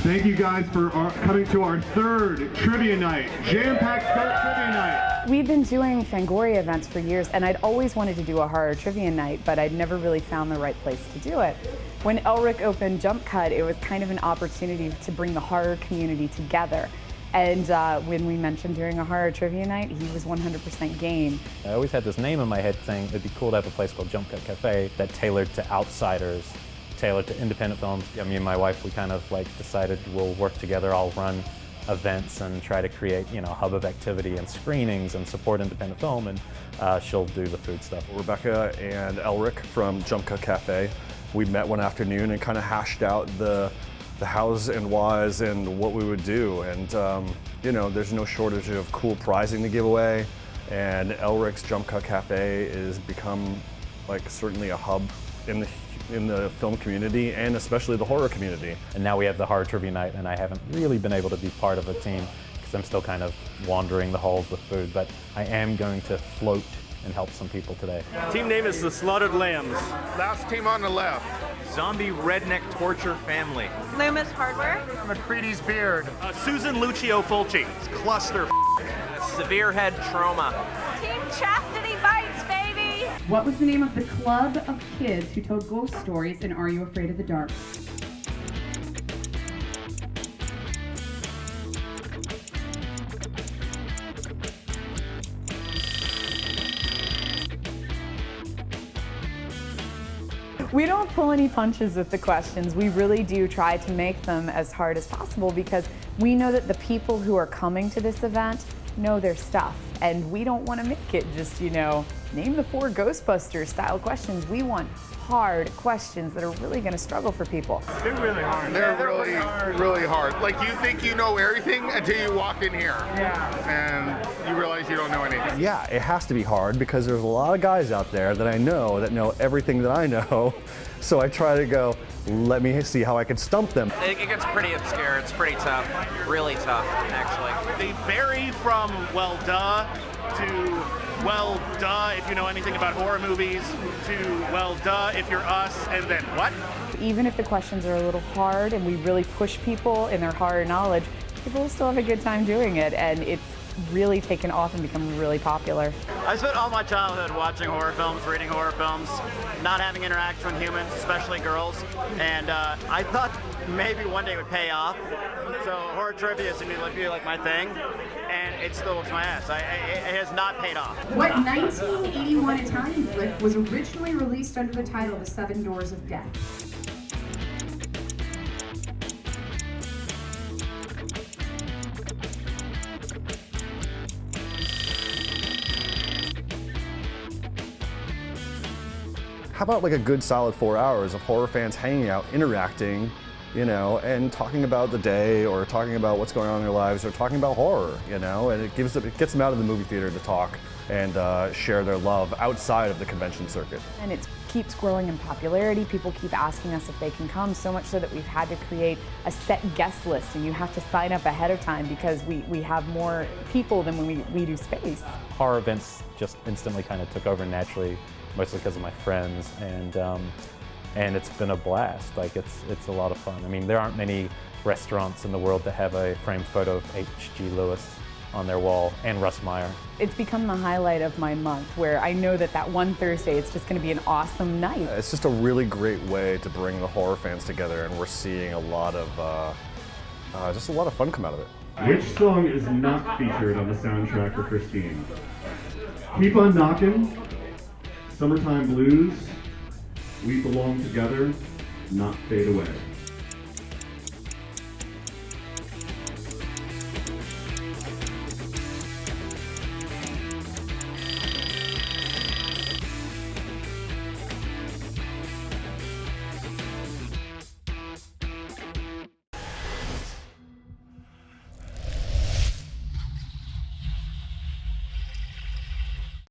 Thank you guys for coming to our third trivia night, jam-packed third trivia night. We've been doing Fangoria events for years, and I'd always wanted to do a horror trivia night, but I'd never really found the right place to do it. When Elric opened Jumpcut, it was kind of an opportunity to bring the horror community together. And when we mentioned doing a horror trivia night, he was 100% game. I always had this name in my head saying it'd be cool to have a place called Jumpcut Cafe that tailored to outsiders, tailored to independent films. Me and my wife, we kind of like decided we'll work together. I'll run events and try to create, a hub of activity and screenings and support independent film, and she'll do the food stuff. Rebekah and Elric from Jumpcut Cafe, we met one afternoon and kind of hashed out the hows and whys and what we would do. And there's no shortage of cool prizing to give away. And Elric's Jumpcut Cafe has become like certainly a hub in the film community and especially the horror community. And now we have the horror trivia night, and I haven't really been able to be part of a team because I'm still kind of wandering the halls with food, but I am going to float and help some people today. Team name is the Slaughtered Lambs. Last team on the left. Zombie Redneck Torture Family. Loomis Hardware. McCready's Beard. Susan Lucio Fulci. Cluster. Severe Head Trauma. Team Chastity Bites, baby! What was the name of the club of kids who told ghost stories in Are You Afraid of the Dark? We don't pull any punches with the questions. We really do try to make them as hard as possible because we know that the people who are coming to this event know their stuff. And we don't want to make it just, name the 4 Ghostbusters style questions. We want hard questions that are really going to struggle for people. They're really hard. They're really hard. Like you think you know everything until you walk in here. Yeah. And you realize you don't know anything. Yeah, it has to be hard because there's a lot of guys out there that I know that know everything that I know. So I try to go, let me see how I can stump them. It gets pretty obscure. It's pretty tough. Really tough, actually. They vary from well duh to well duh if you know anything about horror movies to well duh if you're us, and then what? Even if the questions are a little hard and we really push people in their horror knowledge, people will still have a good time doing it, and it's really taken off and become really popular. I spent all my childhood watching horror films, reading horror films, not having interaction with humans, especially girls, and I thought maybe one day it would pay off. So horror trivia is going to be like my thing, and it still whoops my ass. It has not paid off. What 1981 Italian flick was originally released under the title The Seven Doors of Death? How about like a good solid 4 hours of horror fans hanging out, interacting, and talking about the day or talking about what's going on in their lives or talking about horror, and it gets them out of the movie theater to talk and share their love outside of the convention circuit. And it keeps growing in popularity. People keep asking us if they can come, so much so that we've had to create a set guest list, and you have to sign up ahead of time because we have more people than when we do space. Horror events just instantly kind of took over naturally, mostly because of my friends, and it's been a blast. Like it's a lot of fun. I mean, there aren't many restaurants in the world that have a framed photo of H.G. Lewis on their wall and Russ Meyer. It's become the highlight of my month, where I know that one Thursday it's just going to be an awesome night. It's just a really great way to bring the horror fans together, and we're seeing a lot of just a lot of fun come out of it. Which song is not featured on the soundtrack for Christine? Keep on Knockin', Summertime Blues, We Belong Together, Not Fade Away.